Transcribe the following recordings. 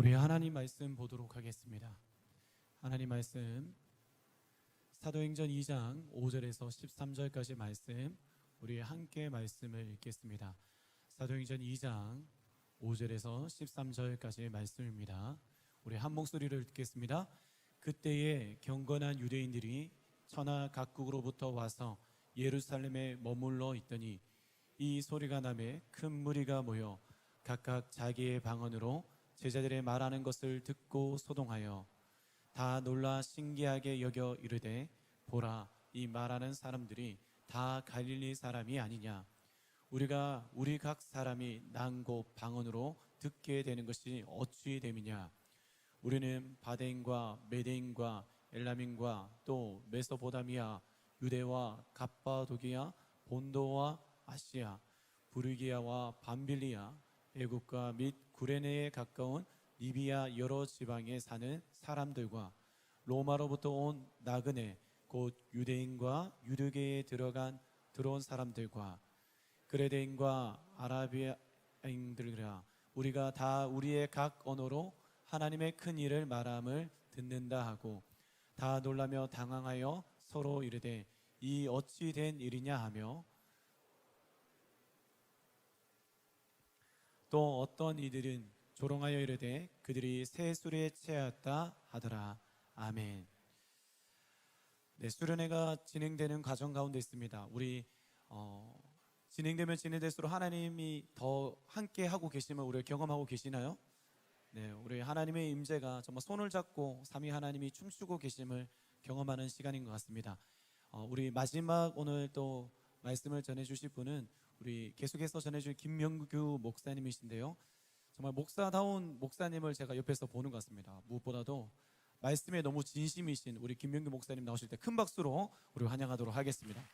우리 하나님 말씀 보도록 하겠습니다. 하나님 말씀 사도행전 2장 5절에서 13절까지 말씀, 우리 함께 말씀을 읽겠습니다. 사도행전 2장 5절에서 13절까지의 말씀입니다. 우리 한 목소리를 듣겠습니다. 그때에 경건한 유대인들이 천하 각국으로부터 와서 예루살렘에 머물러 있더니 이 소리가 나매 큰 무리가 모여 각각 자기의 방언으로 제자들의 말하는 것을 듣고 소동하여 다 놀라 신기하게 여겨 이르되, 보라, 이 말하는 사람들이 다 갈릴리 사람이 아니냐? 우리가 우리 각 사람이 난곳 방언으로 듣게 되는 것이 어찌 됨이냐? 우리는 바데인과 메데인과 엘람인과 또 메소포타미아, 유대와 갑바도기아, 본도와 아시아, 부르기아와 밤빌리아, 애국과 및 구레네에 가까운 리비아 여러 지방에 사는 사람들과 로마로부터 온 나그네 곧 유대인과 유대계에 들어온 사람들과 그레데인과 아라비아인들이라, 우리가 다 우리의 각 언어로 하나님의 큰 일을 말함을 듣는다 하고 다 놀라며 당황하여 서로 이르되, 이 어찌 된 일이냐 하며, 또 어떤 이들은 조롱하여 이르되 그들이 새 술에 취하였다 하더라. 아멘. 네, 수련회가 진행되는 과정 가운데 있습니다. 우리 진행되면 진행될수록 하나님이 더 함께 하고 계심을 우리가 경험하고 계시나요? 네, 우리 하나님의 임재가 정말 손을 잡고 삼위 하나님이 춤추고 계심을 경험하는 시간인 것 같습니다. 우리 마지막 오늘 또 말씀을 전해주실 분은 우리 계속해서 전해줄 김명규 목사님이신데요, 정말 목사다운 목사님을 제가 옆에서 보는 것 같습니다. 무엇보다도 말씀에 너무 진심이신 우리 김명규 목사님 나오실 때 큰 박수로 우리 환영하도록 하겠습니다.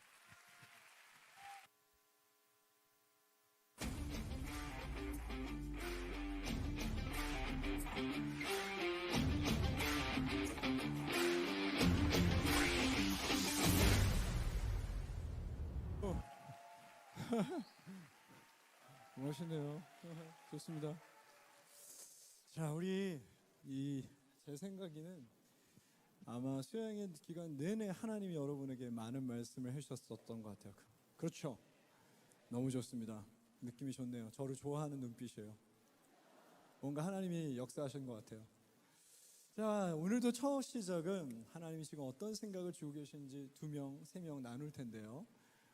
멋있네요. 좋습니다. 자, 우리 제 생각에는 아마 수양의 기간 내내 하나님이 여러분에게 많은 말씀을 해주셨었던 것 같아요. 그렇죠? 너무 좋습니다. 느낌이 좋네요. 저를 좋아하는 눈빛이에요. 뭔가 하나님이 역사하신 것 같아요. 자, 오늘도 첫 시작은 하나님이 지금 어떤 생각을 주고 계신지 2명, 3명 나눌 텐데요.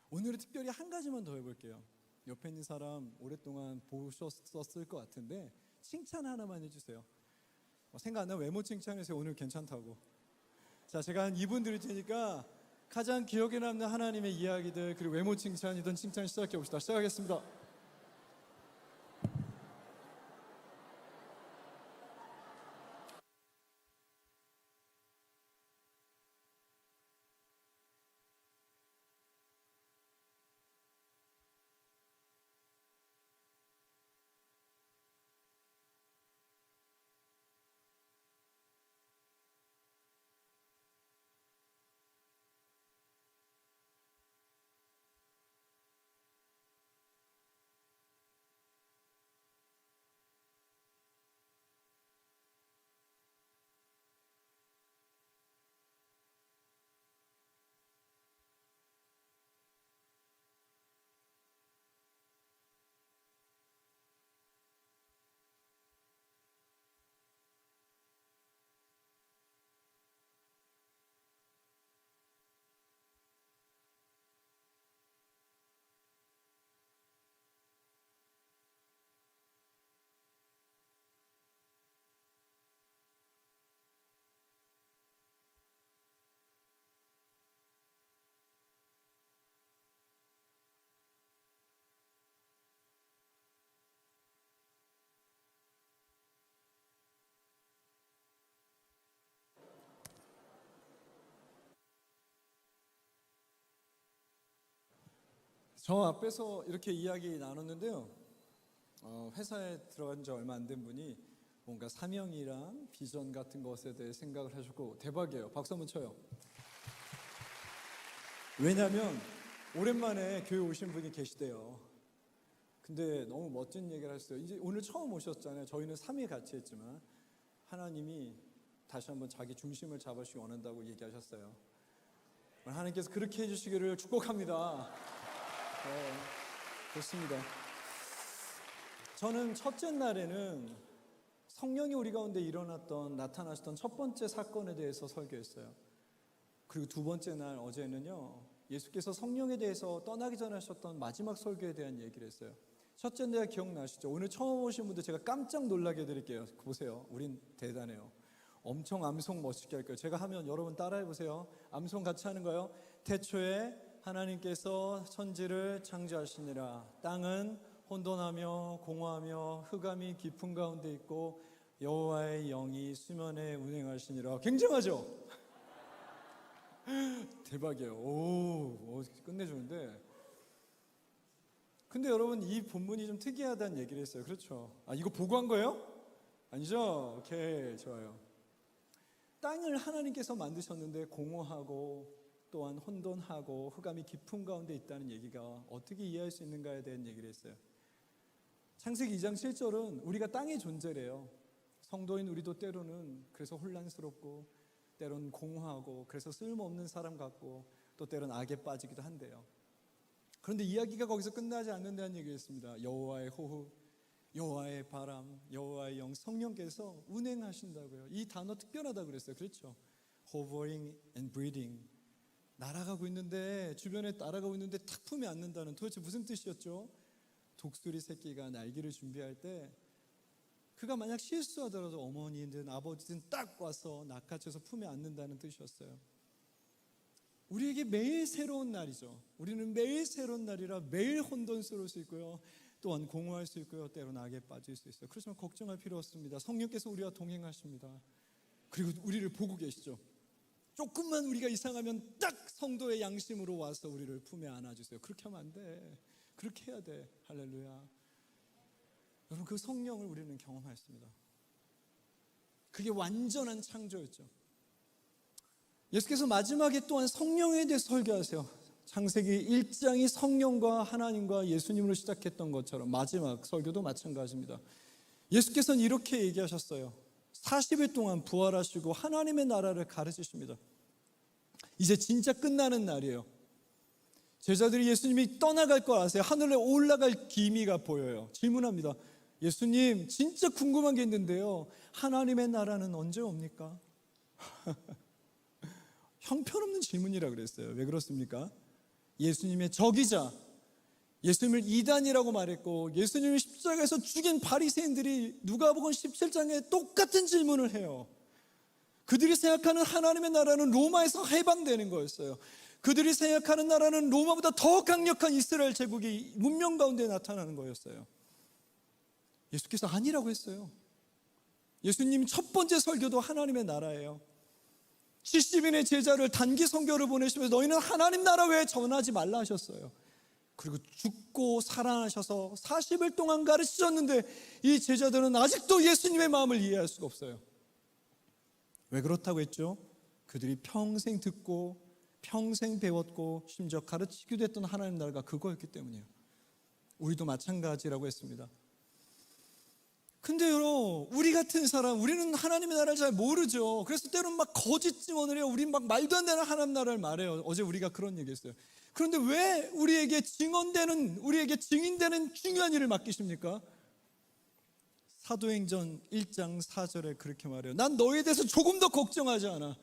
오늘은 특별히 한 가지만 더 해볼게요. 옆에 있는 사람 오랫동안 보셨을 것 같은데 칭찬 하나만 해주세요. 생각 안 나면 외모 칭찬해서 오늘 괜찮다고. 자, 제가 한 2분 드릴 테니까 가장 기억에 남는 하나님의 이야기들, 그리고 외모 칭찬이든 칭찬 시작해 봅시다. 시작하겠습니다. 저 앞에서 이렇게 이야기 나눴는데요, 회사에 들어간 지 얼마 안 된 분이 뭔가 사명이랑 비전 같은 것에 대해 생각을 하셨고 대박이에요. 박수 한번 쳐요. 왜냐하면 오랜만에 교회 오신 분이 계시대요. 근데 너무 멋진 얘기를 하셨어요. 이제 오늘 처음 오셨잖아요. 저희는 3일 같이 했지만 하나님이 다시 한번 자기 중심을 잡으시기 원한다고 얘기하셨어요. 하나님께서 그렇게 해주시기를 축복합니다. 네, 좋습니다. 저는 첫째 날에는 성령이 우리 가운데 나타나셨던 첫 번째 사건에 대해서 설교했어요. 그리고 두 번째 날 어제는요, 예수께서 성령에 대해서 떠나기 전에 하셨던 마지막 설교에 대한 얘기를 했어요. 첫째 날 기억나시죠? 오늘 처음 오신 분들 제가 깜짝 놀라게 해드릴게요. 보세요, 우린 대단해요. 엄청 암송 멋있게 할 거예요. 제가 하면 여러분 따라해 보세요. 암송 같이 하는 거예요. 태초에 하나님께서 천지를 창조하시니라. 땅은 혼돈하며 공허하며 흑암이 깊은 가운데 있고 여호와의 영이 수면에 운행하시니라. 굉장하죠? 대박이에요. 오, 끝내주는데. 근데 여러분, 이 본문이 좀 특이하다는 얘기를 했어요. 그렇죠? 이거 보고 한 거예요? 아니죠? 오케이, 좋아요. 땅을 하나님께서 만드셨는데 공허하고 또한 혼돈하고 흑암이 깊은 가운데 있다는 얘기가 어떻게 이해할 수 있는가에 대한 얘기를 했어요. 창세기 2장 7절은 우리가 땅의 존재래요. 성도인 우리도 때로는 그래서 혼란스럽고 때로는 공허하고 그래서 쓸모없는 사람 같고 또 때로는 악에 빠지기도 한대요. 그런데 이야기가 거기서 끝나지 않는다는 얘기였습니다. 여호와의 호흡, 여호와의 바람, 여호와의 영, 성령께서 운행하신다고요. 이 단어 특별하다고 그랬어요. 그렇죠? Hovering and breathing. 날아가고 있는데, 주변에 날아가고 있는데 탁 품에 앉는다는, 도대체 무슨 뜻이었죠? 독수리 새끼가 날개를 준비할 때 그가 만약 실수하더라도 어머니든 아버지든 딱 와서 낚아채서 품에 앉는다는 뜻이었어요. 우리에게 매일 새로운 날이죠. 우리는 매일 새로운 날이라 매일 혼돈스러울 수 있고요, 또한 공허할 수 있고요, 때로는 악에 빠질 수 있어요. 그렇지만 걱정할 필요 없습니다. 성령께서 우리와 동행하십니다. 그리고 우리를 보고 계시죠. 조금만 우리가 이상하면 딱 성도의 양심으로 와서 우리를 품에 안아주세요. 그렇게 하면 안 돼. 그렇게 해야 돼. 할렐루야. 여러분, 그 성령을 우리는 경험했습니다. 그게 완전한 창조였죠. 예수께서 마지막에 또한 성령에 대해서 설교하세요. 창세기 1장이 성령과 하나님과 예수님으로 시작했던 것처럼 마지막 설교도 마찬가지입니다. 예수께서는 이렇게 얘기하셨어요. 40일 동안 부활하시고 하나님의 나라를 가르치십니다. 이제 진짜 끝나는 날이에요. 제자들이 예수님이 떠나갈 걸 아세요. 하늘에 올라갈 기미가 보여요. 질문합니다. 예수님, 진짜 궁금한 게 있는데요, 하나님의 나라는 언제 옵니까? 형편없는 질문이라 그랬어요. 왜 그렇습니까? 예수님의 적이자 예수님을 이단이라고 말했고 예수님을 십자가에서 죽인 바리새인들이 누가복음 17장에 똑같은 질문을 해요. 그들이 생각하는 하나님의 나라는 로마에서 해방되는 거였어요. 그들이 생각하는 나라는 로마보다 더 강력한 이스라엘 제국이 문명 가운데 나타나는 거였어요. 예수께서 아니라고 했어요. 예수님 첫 번째 설교도 하나님의 나라예요. 70인의 제자를 단기 선교를 보내시면서 너희는 하나님 나라 외에 전하지 말라 하셨어요. 그리고 죽고 살아나셔서 40일 동안 가르치셨는데 이 제자들은 아직도 예수님의 마음을 이해할 수가 없어요. 왜 그렇다고 했죠? 그들이 평생 듣고 평생 배웠고 심지어 가르치기도 했던 하나님 나라가 그거였기 때문이에요. 우리도 마찬가지라고 했습니다. 근데 여러분, 우리 같은 사람, 우리는 하나님의 나라를 잘 모르죠. 그래서 때로는 막 거짓 증언을 해요. 우린 막 말도 안 되는 하나님 나라를 말해요. 어제 우리가 그런 얘기했어요. 그런데 왜 우리에게 증인되는 중요한 일을 맡기십니까? 사도행전 1장 4절에 그렇게 말해요. 난 너희에 대해서 조금 더 걱정하지 않아.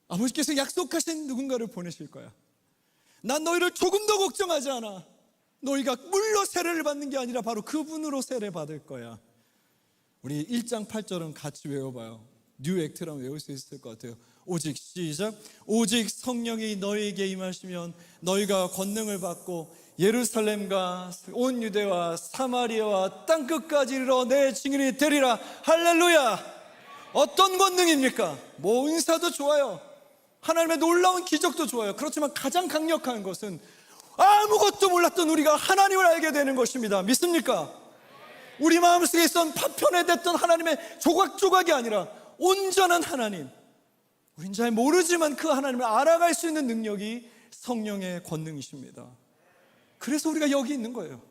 아버지께서 약속하신 누군가를 보내실 거야. 난 너희를 조금 더 걱정하지 않아. 너희가 물로 세례를 받는 게 아니라 바로 그분으로 세례 받을 거야. 우리 1장 8절은 같이 외워봐요. 뉴 액트라면 외울 수 있을 것 같아요. 오직 시작. 오직 성령이 너희에게 임하시면 너희가 권능을 받고 예루살렘과 온 유대와 사마리아와 땅끝까지 이르러 내 증인이 되리라. 할렐루야. 어떤 권능입니까? 뭐 은사도 좋아요. 하나님의 놀라운 기적도 좋아요. 그렇지만 가장 강력한 것은 아무것도 몰랐던 우리가 하나님을 알게 되는 것입니다. 믿습니까? 우리 마음속에 있던 파편화됐던 하나님의 조각조각이 아니라 온전한 하나님, 우린 잘 모르지만 그 하나님을 알아갈 수 있는 능력이 성령의 권능이십니다. 그래서 우리가 여기 있는 거예요.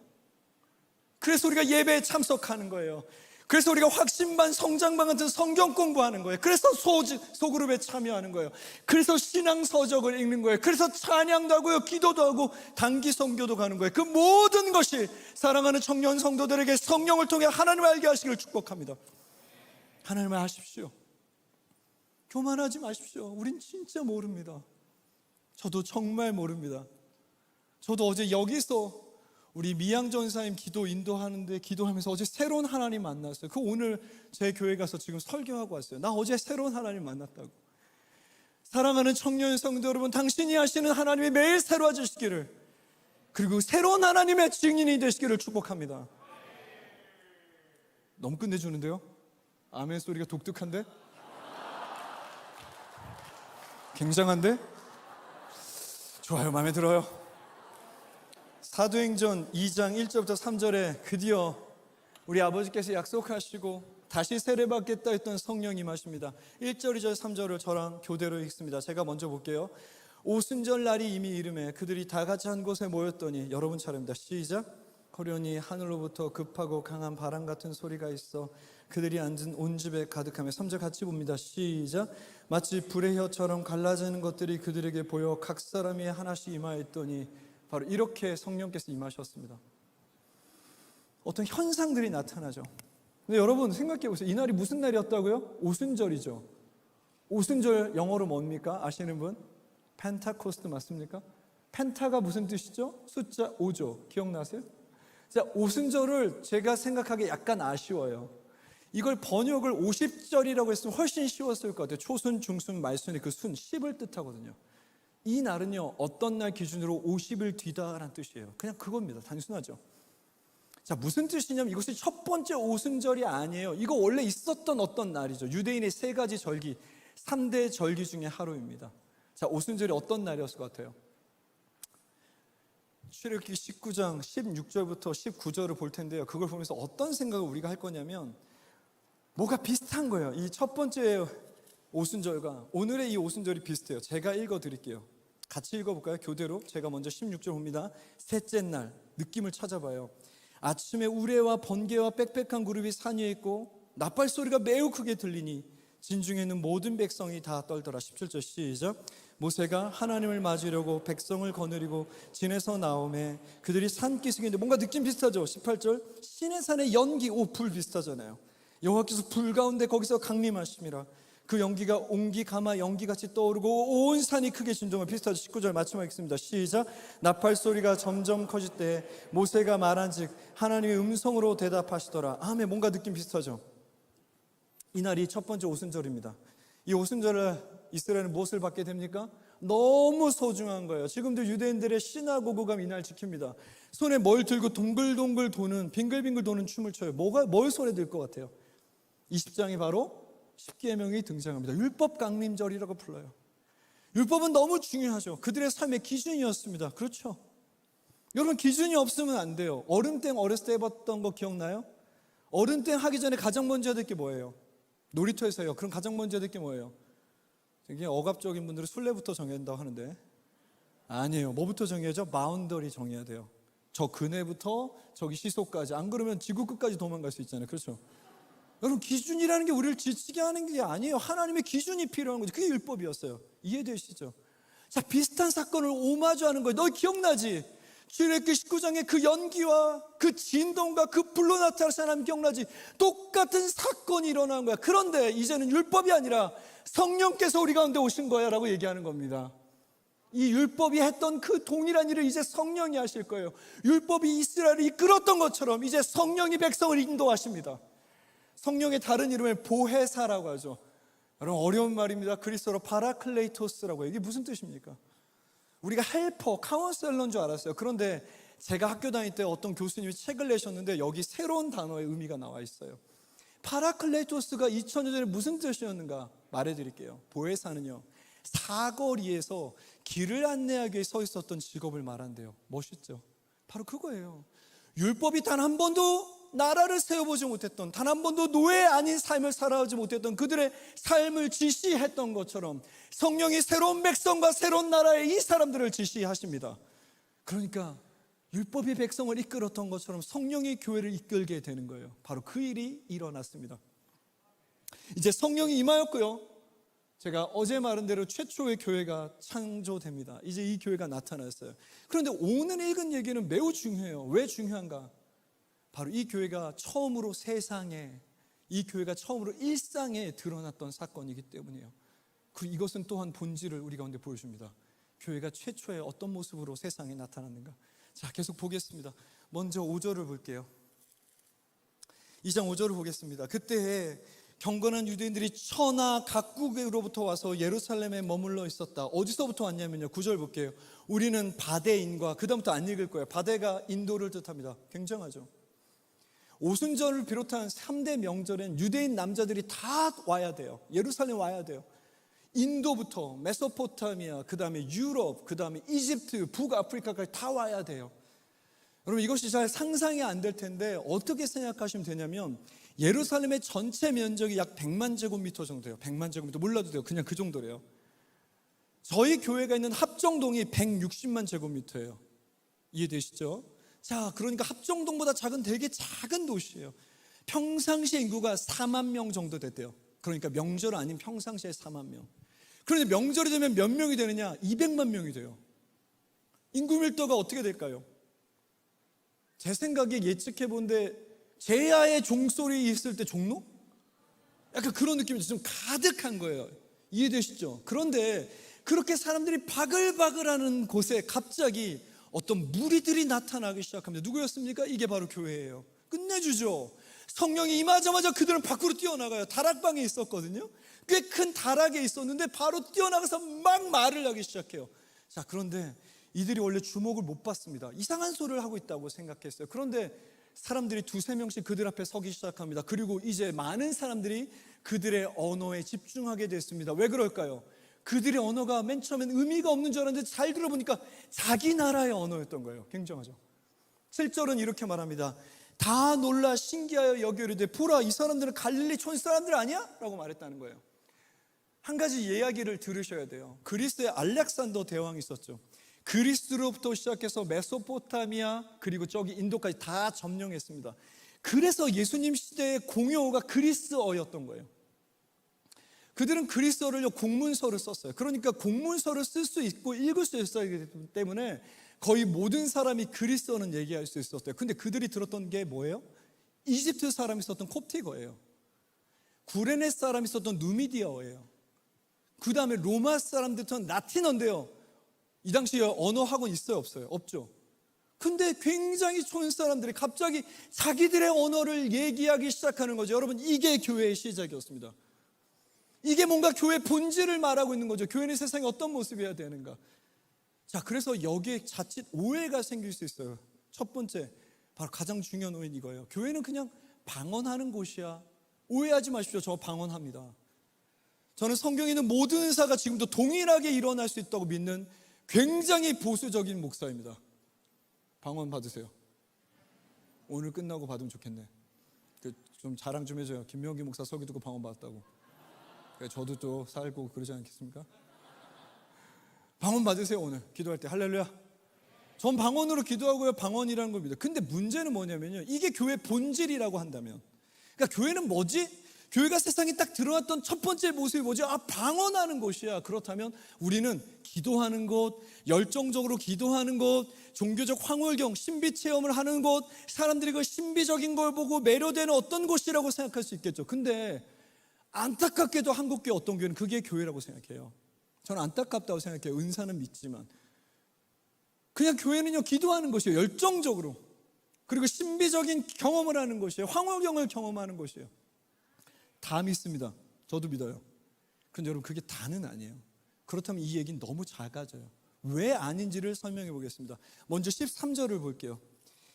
그래서 우리가 예배에 참석하는 거예요. 그래서 우리가 확신반, 성장반 같은 성경 공부하는 거예요. 그래서 소그룹에 참여하는 거예요. 그래서 신앙서적을 읽는 거예요. 그래서 찬양도 하고요, 기도도 하고 단기 선교도 가는 거예요. 그 모든 것이 사랑하는 청년 성도들에게 성령을 통해 하나님을 알게 하시기를 축복합니다. 하나님을 아십시오. 교만하지 마십시오. 우린 진짜 모릅니다. 저도 정말 모릅니다. 저도 어제 여기서 우리 미양 전사님 기도 인도하는데 기도하면서 어제 새로운 하나님 만났어요. 그 오늘 제 교회 가서 지금 설교하고 왔어요. 나 어제 새로운 하나님 만났다고. 사랑하는 청년 성도 여러분, 당신이 하시는 하나님이 매일 새로워지시기를, 그리고 새로운 하나님의 증인이 되시기를 축복합니다. 너무 끝내주는데요? 아멘 소리가 독특한데? 굉장한데? 좋아요, 마음에 들어요. 사도행전 2장 1절부터 3절에 드디어 우리 아버지께서 약속하시고 다시 세례받겠다 했던 성령이 임하십니다. 1절, 2절, 3절을 저랑 교대로 읽습니다. 제가 먼저 볼게요. 오순절 날이 이미 이름에 그들이 다 같이 한 곳에 모였더니, 여러분 차례입니다. 시작. 호련히 하늘로부터 급하고 강한 바람 같은 소리가 있어 그들이 앉은 온 집에 가득하며, 3절 같이 봅니다. 시작. 마치 불의 혀처럼 갈라지는 것들이 그들에게 보여 각 사람이 하나씩 임하였더니, 바로 이렇게 성령께서 임하셨습니다. 어떤 현상들이 나타나죠. 근데 여러분 생각해 보세요. 이 날이 무슨 날이었다고요? 오순절이죠. 오순절 영어로 뭡니까? 아시는 분? 펜타코스트 맞습니까? 펜타가 무슨 뜻이죠? 숫자 5죠. 기억나세요? 자, 오순절을 제가 생각하기에 약간 아쉬워요. 이걸 번역을 50절이라고 했으면 훨씬 쉬웠을 것 같아요. 초순, 중순, 말순의 그 순, 10을 뜻하거든요. 이 날은요, 어떤 날 기준으로 50일 뒤다라는 뜻이에요. 그냥 그겁니다. 단순하죠. 자, 무슨 뜻이냐면 이것이 첫 번째 오순절이 아니에요. 이거 원래 있었던 어떤 날이죠. 유대인의 세 가지 절기, 3대 절기 중에 하루입니다. 자, 오순절이 어떤 날이었을 것 같아요? 출애굽기 19장 16절부터 19절을 볼 텐데요. 그걸 보면서 어떤 생각을 우리가 할 거냐면, 뭐가 비슷한 거예요. 이 첫 번째 오순절과 오늘의 이 오순절이 비슷해요. 제가 읽어드릴게요. 같이 읽어볼까요? 교대로. 제가 먼저 16절 봅니다. 셋째 날, 느낌을 찾아봐요. 아침에 우레와 번개와 빽빽한 구름이 산 위에 있고 나팔 소리가 매우 크게 들리니 진중에는 모든 백성이 다 떨더라. 17절 시작. 모세가 하나님을 맞으려고 백성을 거느리고 진에서 나오매 그들이 산기슭인데, 뭔가 느낌 비슷하죠? 18절. 시내산의 연기, 불 비슷하잖아요. 여호와께서 불 가운데 거기서 강림하심이라. 그 연기가 옹기 가마 연기같이 떠오르고 온 산이 크게 진동을. 비슷하죠? 19절 마치겠습니다. 시작. 나팔 소리가 점점 커질 때 모세가 말한즉 하나님의 음성으로 대답하시더라. 아멘. 뭔가 느낌 비슷하죠? 이날이 첫 번째 오순절입니다. 이 오순절을 이스라엘은 무엇을 받게 됩니까? 너무 소중한 거예요. 지금도 유대인들의 시나고그가 이날 지킵니다. 손에 뭘 들고 동글동글 도는, 빙글빙글 도는 춤을 춰요. 뭘 손에 들 것 같아요? 20장이 바로 십계명이 등장합니다. 율법 강림절이라고 불러요. 율법은 너무 중요하죠. 그들의 삶의 기준이었습니다. 그렇죠? 여러분, 기준이 없으면 안 돼요. 어른땡 어렸을 때 해봤던 거 기억나요? 어른땡 하기 전에 가장 먼저 해야 될 게 뭐예요? 놀이터에서요. 그럼 가장 먼저 해야 될 게 뭐예요? 되게 억압적인 분들은 순례부터 정해야 된다고 하는데, 아니에요. 뭐부터 정해야죠? 바운더리 정해야 돼요. 저 근해부터 저기 시소까지. 안 그러면 지구 끝까지 도망갈 수 있잖아요. 그렇죠? 여러분, 기준이라는 게 우리를 지치게 하는 게 아니에요. 하나님의 기준이 필요한 거죠. 그게 율법이었어요. 이해되시죠? 자, 비슷한 사건을 오마주하는 거예요. 너 기억나지? 출애굽기 19장의 그 연기와 그 진동과 그 불로 나타나신 하나님 기억나지? 똑같은 사건이 일어난 거야. 그런데 이제는 율법이 아니라 성령께서 우리 가운데 오신 거야 라고 얘기하는 겁니다. 이 율법이 했던 그 동일한 일을 이제 성령이 하실 거예요. 율법이 이스라엘을 이끌었던 것처럼 이제 성령이 백성을 인도하십니다. 성령의 다른 이름을 보혜사라고 하죠. 여러분, 어려운 말입니다. 그리스어로 파라클레이토스라고 해요. 이게 무슨 뜻입니까? 우리가 헬퍼, 카운셀러인 줄 알았어요. 그런데 제가 학교 다닐 때 어떤 교수님이 책을 내셨는데 여기 새로운 단어의 의미가 나와 있어요. 파라클레이토스가 2000년 전에 무슨 뜻이었는가 말해드릴게요. 보혜사는요, 사거리에서 길을 안내하기 위해 서 있었던 직업을 말한대요. 멋있죠? 바로 그거예요. 율법이 단 한 번도 나라를 세워보지 못했던, 단 한 번도 노예 아닌 삶을 살아오지 못했던 그들의 삶을 지시했던 것처럼 성령이 새로운 백성과 새로운 나라의 이 사람들을 지시하십니다. 그러니까 율법이 백성을 이끌었던 것처럼 성령이 교회를 이끌게 되는 거예요. 바로 그 일이 일어났습니다. 이제 성령이 임하였고요. 제가 어제 말한 대로 최초의 교회가 창조됩니다. 이제 이 교회가 나타났어요. 그런데 오늘 읽은 얘기는 매우 중요해요. 왜 중요한가? 바로 이 교회가 처음으로 세상에, 이 교회가 처음으로 일상에 드러났던 사건이기 때문이에요. 그리고 이것은 또한 본질을 우리 가운데 보여줍니다. 교회가 최초에 어떤 모습으로 세상에 나타났는가. 자, 계속 보겠습니다. 먼저 5절을 볼게요. 2장 5절을 보겠습니다. 그때에 경건한 유대인들이 천하 각국으로부터 와서 예루살렘에 머물러 있었다. 어디서부터 왔냐면요, 9절 볼게요. 우리는 바데인과, 그 다음부터 안 읽을 거예요. 바데가 인도를 뜻합니다. 굉장하죠. 오순절을 비롯한 3대 명절엔 유대인 남자들이 다 와야 돼요. 예루살렘 와야 돼요. 인도부터 메소포타미아, 그 다음에 유럽, 그 다음에 이집트, 북아프리카까지 다 와야 돼요. 여러분, 이것이 잘 상상이 안 될 텐데 어떻게 생각하시면 되냐면, 예루살렘의 전체 면적이 약 100만 제곱미터 정도예요. 100만 제곱미터 몰라도 돼요. 그냥 그 정도래요. 저희 교회가 있는 합정동이 160만 제곱미터예요. 이해되시죠? 자, 그러니까 합정동보다 작은 되게 작은 도시예요. 평상시 인구가 4만 명 정도 됐대요. 그러니까 명절 아닌 평상시에 4만 명. 그런데 명절이 되면 몇 명이 되느냐? 200만 명이 돼요. 인구 밀도가 어떻게 될까요? 제 생각에 예측해 본데 제야의 종소리 있을 때 종로? 약간 그런 느낌이 좀 가득한 거예요. 이해되시죠? 그런데 그렇게 사람들이 바글바글하는 곳에 갑자기 어떤 무리들이 나타나기 시작합니다. 누구였습니까? 이게 바로 교회예요. 끝내주죠. 성령이 임하자마자 그들은 밖으로 뛰어나가요. 다락방에 있었거든요. 꽤 큰 다락에 있었는데 바로 뛰어나가서 막 말을 하기 시작해요. 자, 그런데 이들이 원래 주목을 못 받습니다. 이상한 소리를 하고 있다고 생각했어요. 그런데 사람들이 두세 명씩 그들 앞에 서기 시작합니다. 그리고 이제 많은 사람들이 그들의 언어에 집중하게 됐습니다. 왜 그럴까요? 그들의 언어가 맨 처음엔 의미가 없는 줄 알았는데 잘 들어보니까 자기 나라의 언어였던 거예요. 굉장하죠. 7절은 이렇게 말합니다. 다 놀라 신기하여 여기려되 보라, 이 사람들은 갈릴리 촌 사람들 아니야? 라고 말했다는 거예요. 한 가지 이야기를 들으셔야 돼요. 그리스의 알렉산더 대왕이 있었죠. 그리스로부터 시작해서 메소포타미아, 그리고 저기 인도까지 다 점령했습니다. 그래서 예수님 시대의 공용어가 그리스어였던 거예요. 그들은 그리스어를 공문서를 썼어요. 그러니까 공문서를 쓸 수 있고 읽을 수 있었기 때문에 거의 모든 사람이 그리스어는 얘기할 수 있었어요. 근데 그들이 들었던 게 뭐예요? 이집트 사람이 썼던 콥티어예요. 구레네 사람이 썼던 누미디어예요. 그 다음에 로마 사람들이 썼던 라틴어인데요. 이 당시에 언어 학원 있어요, 없어요? 없죠. 근데 굉장히 촌 사람들이 갑자기 자기들의 언어를 얘기하기 시작하는 거죠. 여러분, 이게 교회의 시작이었습니다. 이게 뭔가 교회의 본질을 말하고 있는 거죠. 교회는 세상에 어떤 모습이어야 되는가. 자, 그래서 여기에 자칫 오해가 생길 수 있어요. 첫 번째, 바로 가장 중요한 오해는 이거예요. 교회는 그냥 방언하는 곳이야. 오해하지 마십시오. 저 방언합니다. 저는 성경에 있는 모든 은사가 지금도 동일하게 일어날 수 있다고 믿는 굉장히 보수적인 목사입니다. 방언 받으세요. 오늘 끝나고 받으면 좋겠네. 좀 자랑 좀 해줘요. 김명기 목사 설교 듣고 방언 받았다고. 저도 또 살고 그러지 않겠습니까? 방언 받으세요. 오늘 기도할 때. 할렐루야. 전 방언으로 기도하고요, 방언이라는 겁니다. 근데 문제는 뭐냐면요, 이게 교회 본질이라고 한다면, 그러니까 교회는 뭐지? 교회가 세상에 딱 들어왔던 첫 번째 모습이 뭐죠? 아, 방언하는 곳이야. 그렇다면 우리는 기도하는 곳, 열정적으로 기도하는 곳, 종교적 황홀경, 신비 체험을 하는 곳, 사람들이 그 신비적인 걸 보고 매료되는 어떤 곳이라고 생각할 수 있겠죠. 근데 안타깝게도 한국교회 어떤 교회는 그게 교회라고 생각해요. 저는 안타깝다고 생각해요. 은사는 믿지만 그냥 교회는요, 기도하는 것이에요. 열정적으로. 그리고 신비적인 경험을 하는 것이에요. 황홀경을 경험하는 것이에요. 다 믿습니다. 저도 믿어요. 근데 여러분, 그게 다는 아니에요. 그렇다면 이 얘기는 너무 작아져요. 왜 아닌지를 설명해 보겠습니다. 먼저 13절을 볼게요.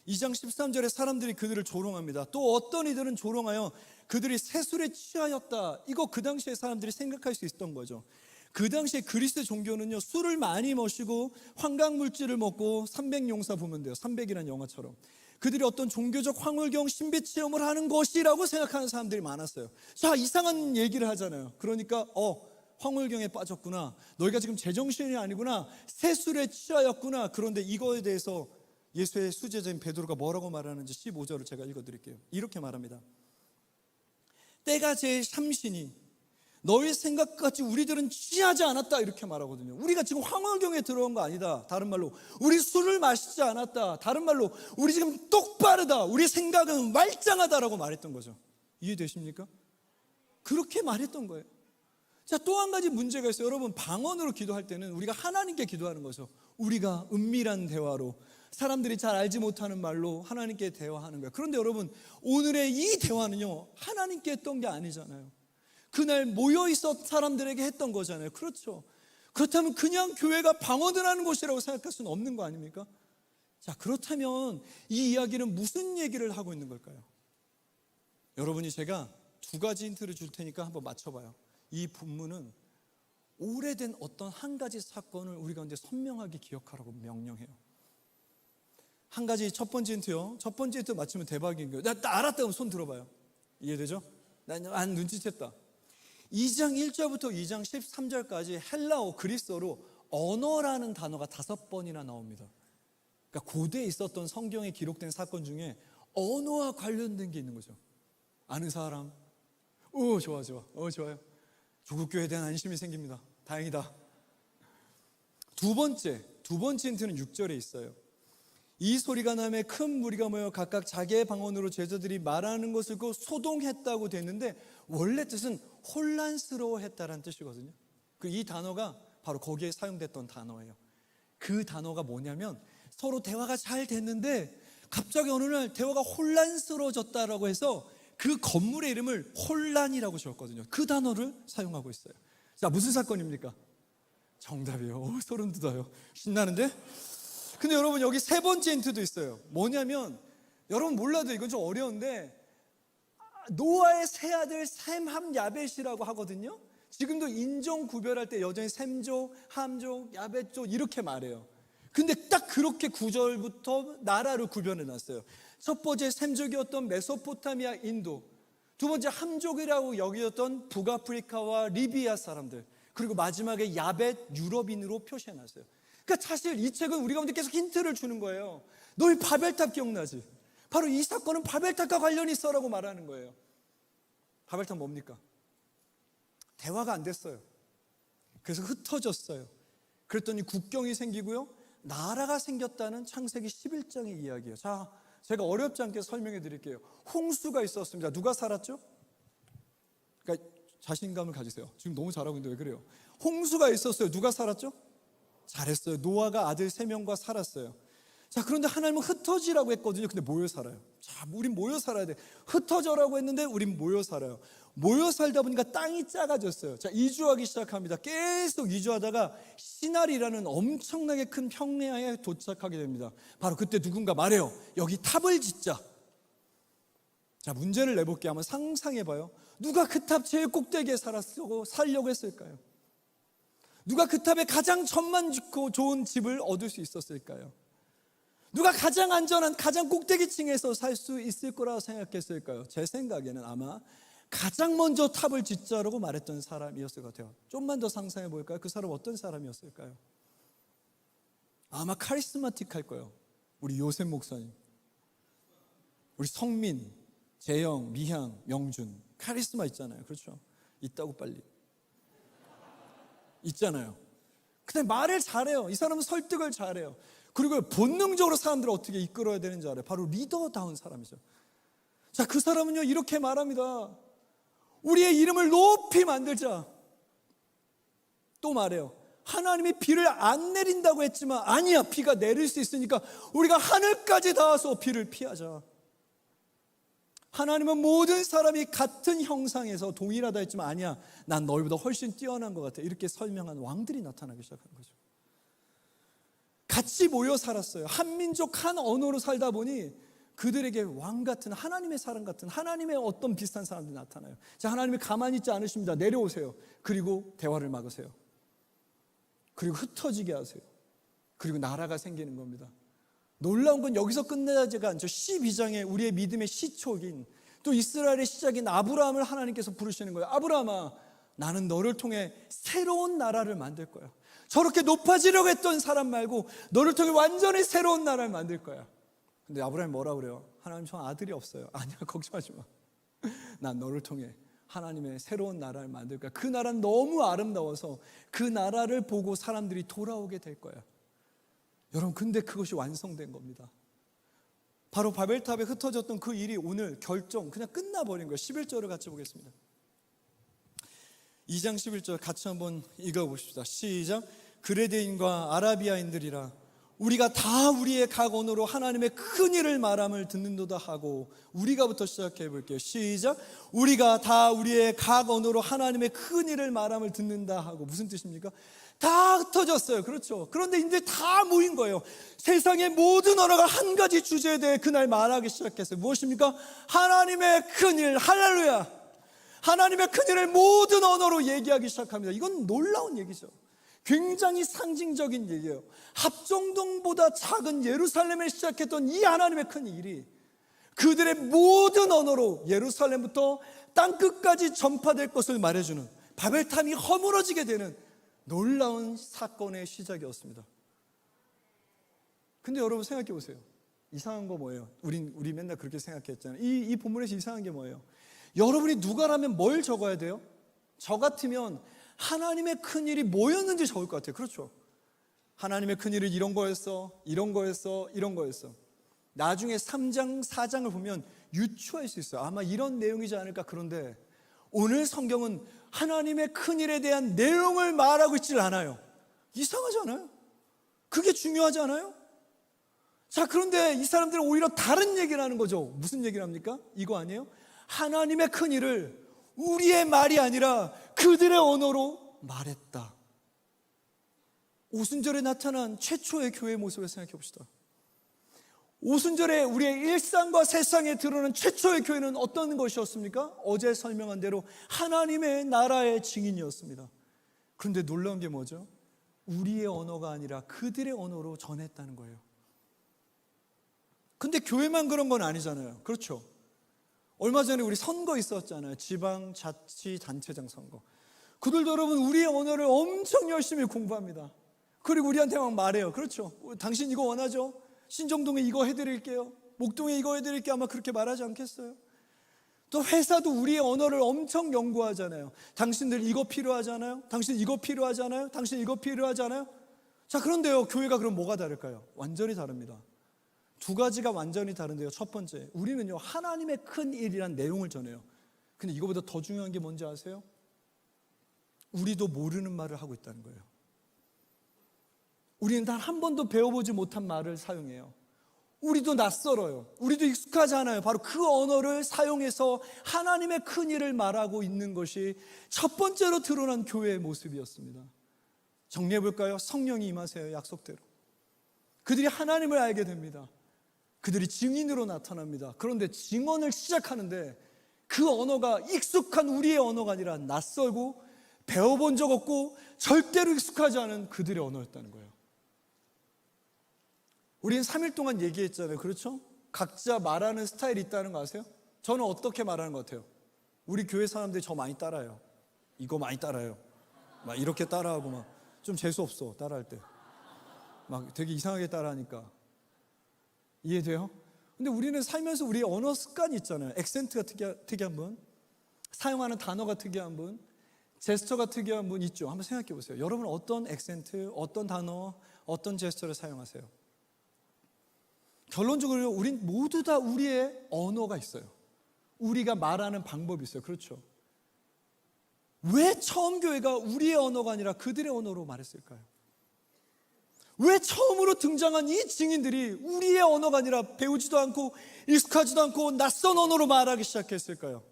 2장 13절에 사람들이 그들을 조롱합니다. 또 어떤 이들은 조롱하여 그들이 세술에 취하였다. 이거 그 당시에 사람들이 생각할 수 있었던 거죠. 그 당시에 그리스 종교는요, 술을 많이 마시고 환각물질을 먹고 300용사 보면 돼요. 300이라는 영화처럼. 그들이 어떤 종교적 황홀경 신비 체험을 하는 것이라고 생각하는 사람들이 많았어요. 자, 이상한 얘기를 하잖아요. 그러니까 황홀경에 빠졌구나. 너희가 지금 제정신이 아니구나. 세술에 취하였구나. 그런데 이거에 대해서 예수의 수제자인 베드로가 뭐라고 말하는지 15절을 제가 읽어드릴게요. 이렇게 말합니다. 때가 제일 참신이 너희 생각같이 우리들은 취하지 않았다 이렇게 말하거든요. 우리가 지금 황홀경에 들어온 거 아니다. 다른 말로 우리 술을 마시지 않았다. 다른 말로 우리 지금 똑바르다. 우리 생각은 말짱하다라고 말했던 거죠. 이해되십니까? 그렇게 말했던 거예요. 자, 또 한 가지 문제가 있어요. 여러분, 방언으로 기도할 때는 우리가 하나님께 기도하는 거죠. 우리가 은밀한 대화로, 사람들이 잘 알지 못하는 말로 하나님께 대화하는 거예요. 그런데 여러분, 오늘의 이 대화는요, 하나님께 했던 게 아니잖아요. 그날 모여있었던 사람들에게 했던 거잖아요. 그렇죠. 그렇다면 그냥 교회가 방언을 하는 곳이라고 생각할 수는 없는 거 아닙니까? 자, 그렇다면 이 이야기는 무슨 얘기를 하고 있는 걸까요? 여러분이 제가 두 가지 힌트를 줄 테니까 한번 맞춰봐요. 이 본문은 오래된 어떤 한 가지 사건을 우리 가운데 선명하게 기억하라고 명령해요. 한 가지 첫 번째 힌트요. 첫 번째 힌트 맞추면 대박인 거예요. 나 알았다 그러면 손 들어봐요. 이해되죠? 난 눈치챘다. 2장 1절부터 2장 13절까지 헬라어 그리스어로 언어라는 단어가 5번이나 나옵니다. 그러니까 고대에 있었던 성경에 기록된 사건 중에 언어와 관련된 게 있는 거죠. 아는 사람? 좋아. 좋아요. 조국 교회에 대한 안심이 생깁니다. 다행이다. 두 번째 힌트는 6절에 있어요. 이 소리가 나매 큰 무리가 모여 각각 자기의 방언으로 제자들이 말하는 것을 듣고 소동했다고 됐는데 원래 뜻은 혼란스러워했다라는 뜻이거든요. 이 단어가 바로 거기에 사용됐던 단어예요. 그 단어가 뭐냐면 서로 대화가 잘 됐는데 갑자기 어느 날 대화가 혼란스러워졌다라고 해서 그 건물의 이름을 혼란이라고 지었거든요. 그 단어를 사용하고 있어요. 자, 무슨 사건입니까? 정답이에요. 소름 돋아요. 신나는데? 근데 여러분, 여기 세 번째 힌트도 있어요. 뭐냐면 여러분 몰라도 이건 좀 어려운데 노아의 세 아들 셈, 함, 야벳이라고 하거든요. 지금도 인종 구별할 때 여전히 셈족, 함족, 야벳족 이렇게 말해요. 근데 딱 그렇게 9절부터 나라를 구별해놨어요. 첫 번째 셈족이었던 메소포타미아, 인도. 두 번째 함족이라고 여기었던 북아프리카와 리비아 사람들. 그리고 마지막에 야벳, 유럽인으로 표시해놨어요. 그러니까 사실 이 책은 우리 가운데 계속 힌트를 주는 거예요. 너희 바벨탑 기억나지? 바로 이 사건은 바벨탑과 관련이 있어라고 말하는 거예요. 바벨탑 뭡니까? 대화가 안 됐어요. 그래서 흩어졌어요. 그랬더니 국경이 생기고요, 나라가 생겼다는 창세기 11장의 이야기예요. 자, 제가 어렵지 않게 설명해 드릴게요. 홍수가 있었습니다. 누가 살았죠? 그러니까 자신감을 가지세요. 지금 너무 잘하고 있는데 왜 그래요? 홍수가 있었어요. 누가 살았죠? 잘했어요. 노아가 아들 3명과 살았어요. 자, 그런데 하나님은 흩어지라고 했거든요. 근데 모여 살아요. 자, 우린 모여 살아야 돼. 흩어져라고 했는데 우린 모여 살아요. 모여 살다 보니까 땅이 작아졌어요. 자, 이주하기 시작합니다. 계속 이주하다가 시날이라는 엄청나게 큰 평야에 도착하게 됩니다. 바로 그때 누군가 말해요. 여기 탑을 짓자. 자, 문제를 내볼게요. 한번 상상해봐요. 누가 그 탑 제일 꼭대기에 살려고 했을까요? 누가 그 탑에 가장 천만 좋고 좋은 집을 얻을 수 있었을까요? 누가 가장 안전한 가장 꼭대기층에서 살 수 있을 거라고 생각했을까요? 제 생각에는 아마 가장 먼저 탑을 짓자라고 말했던 사람이었을 것 같아요. 좀만 더 상상해 볼까요? 그 사람 어떤 사람이었을까요? 아마 카리스마틱할 거예요. 우리 요셉 목사님, 우리 성민, 재영, 미향, 명준, 카리스마 있잖아요. 그렇죠? 있다고 빨리 있잖아요. 근데 말을 잘해요. 이 사람은 설득을 잘해요. 그리고 본능적으로 사람들을 어떻게 이끌어야 되는지 알아요. 바로 리더다운 사람이죠. 자, 그 사람은요 이렇게 말합니다. 우리의 이름을 높이 만들자. 또 말해요. 하나님이 비를 안 내린다고 했지만 아니야, 비가 내릴 수 있으니까 우리가 하늘까지 닿아서 비를 피하자. 하나님은 모든 사람이 같은 형상에서 동일하다 했지만 아니야, 난 너희보다 훨씬 뛰어난 것 같아. 이렇게 설명한 왕들이 나타나기 시작하는 거죠. 같이 모여 살았어요. 한 민족 한 언어로 살다 보니 그들에게 왕 같은, 하나님의 사람 같은, 하나님의 어떤 비슷한 사람들이 나타나요. 자, 하나님이 가만히 있지 않으십니다. 내려오세요. 그리고 대화를 막으세요. 그리고 흩어지게 하세요. 그리고 나라가 생기는 겁니다. 놀라운 건 여기서 끝나지가 않죠. 12장에 우리의 믿음의 시초인, 또 이스라엘의 시작인 아브라함을 하나님께서 부르시는 거예요. 아브라함아, 나는 너를 통해 새로운 나라를 만들 거야. 저렇게 높아지려고 했던 사람 말고 너를 통해 완전히 새로운 나라를 만들 거야. 근데 아브라함이 뭐라 그래요? 하나님, 저 아들이 없어요. 아니야, 걱정하지 마. 난 너를 통해 하나님의 새로운 나라를 만들 거야. 그 나라는 너무 아름다워서 그 나라를 보고 사람들이 돌아오게 될 거야. 여러분, 근데 그것이 완성된 겁니다. 바로 바벨탑에 흩어졌던 그 일이 오늘 그냥 끝나버린 거예요. 11절을 같이 보겠습니다. 2장 11절 같이 한번 읽어보십시다. 시작. 그레데인과 아라비아인들이라 우리가 다 우리의 각 언어로 하나님의 큰 일을 말함을 듣는도다 하고, 우리가부터 시작해 볼게요. 시작. 우리가 다 우리의 각 언어로 하나님의 큰 일을 말함을 듣는다 하고. 무슨 뜻입니까? 다 흩어졌어요. 그렇죠. 그런데 이제 다 모인 거예요. 세상의 모든 언어가 한 가지 주제에 대해 그날 말하기 시작했어요. 무엇입니까? 하나님의 큰 일. 할렐루야. 하나님의 큰 일을 모든 언어로 얘기하기 시작합니다. 이건 놀라운 얘기죠. 굉장히 상징적인 얘기예요. 합정동보다 작은 예루살렘에 시작했던 이 하나님의 큰 일이 그들의 모든 언어로 예루살렘부터 땅끝까지 전파될 것을 말해주는, 바벨탑이 허물어지게 되는 놀라운 사건의 시작이었습니다. 근데 여러분 생각해 보세요. 이상한 거 뭐예요? 우리 맨날 그렇게 생각했잖아요. 이 본문에서 이상한 게 뭐예요? 여러분이 누가라면 뭘 적어야 돼요? 저 같으면 하나님의 큰일이 뭐였는지 적을 것 같아요. 그렇죠? 하나님의 큰일은 이런 거였어, 이런 거였어, 이런 거였어. 나중에 3장, 4장을 보면 유추할 수 있어요. 아마 이런 내용이지 않을까. 그런데 오늘 성경은 하나님의 큰일에 대한 내용을 말하고 있질 않아요. 이상하지 않아요? 그게 중요하지 않아요? 자, 그런데 이 사람들은 오히려 다른 얘기를 하는 거죠. 무슨 얘기를 합니까? 이거 아니에요? 하나님의 큰일을 우리의 말이 아니라 그들의 언어로 말했다. 오순절에 나타난 최초의 교회의 모습을 생각해 봅시다. 오순절에 우리의 일상과 세상에 드러난 최초의 교회는 어떤 것이었습니까? 어제 설명한 대로 하나님의 나라의 증인이었습니다. 그런데 놀라운 게 뭐죠? 우리의 언어가 아니라 그들의 언어로 전했다는 거예요. 근데 교회만 그런 건 아니잖아요. 그렇죠? 얼마 전에 우리 선거 있었잖아요. 지방자치단체장 선거. 그들도 여러분 우리의 언어를 엄청 열심히 공부합니다. 그리고 우리한테 막 말해요. 그렇죠? 당신 이거 원하죠? 신정동에 이거 해드릴게요. 목동에 이거 해드릴게요. 아마 그렇게 말하지 않겠어요? 또 회사도 우리의 언어를 엄청 연구하잖아요. 당신들 이거 필요하잖아요. 당신 이거 필요하잖아요. 당신 이거 필요하잖아요. 자, 그런데요, 교회가 그럼 뭐가 다를까요? 완전히 다릅니다. 두 가지가 완전히 다른데요. 첫 번째, 우리는요 하나님의 큰 일이란 내용을 전해요. 근데 이거보다 더 중요한 게 뭔지 아세요? 우리도 모르는 말을 하고 있다는 거예요. 우리는 단 한 번도 배워보지 못한 말을 사용해요. 우리도 낯설어요. 우리도 익숙하지 않아요. 바로 그 언어를 사용해서 하나님의 큰 일을 말하고 있는 것이 첫 번째로 드러난 교회의 모습이었습니다. 정리해 볼까요? 성령이 임하세요. 약속대로. 그들이 하나님을 알게 됩니다. 그들이 증인으로 나타납니다. 그런데 증언을 시작하는데 그 언어가 익숙한 우리의 언어가 아니라 낯설고 배워본 적 없고 절대로 익숙하지 않은 그들의 언어였다는 거예요. 우리는 3일 동안 얘기했잖아요. 그렇죠? 각자 말하는 스타일이 있다는 거 아세요? 저는 어떻게 말하는 것 같아요? 우리 교회 사람들이 저 많이 따라요. 이거 많이 따라요. 막 이렇게 따라하고 막 좀 재수없어 따라할 때. 막 되게 이상하게 따라하니까. 이해돼요? 근데 우리는 살면서 우리의 언어 습관이 있잖아요. 액센트가 특이한 분, 사용하는 단어가 특이한 분, 제스처가 특이한 분 있죠. 한번 생각해 보세요. 여러분 어떤 액센트, 어떤 단어, 어떤 제스처를 사용하세요? 결론적으로 우린 모두 다 우리의 언어가 있어요. 우리가 말하는 방법이 있어요. 그렇죠? 왜 처음 교회가 우리의 언어가 아니라 그들의 언어로 말했을까요? 왜 처음으로 등장한 이 증인들이 우리의 언어가 아니라 배우지도 않고 익숙하지도 않고 낯선 언어로 말하기 시작했을까요?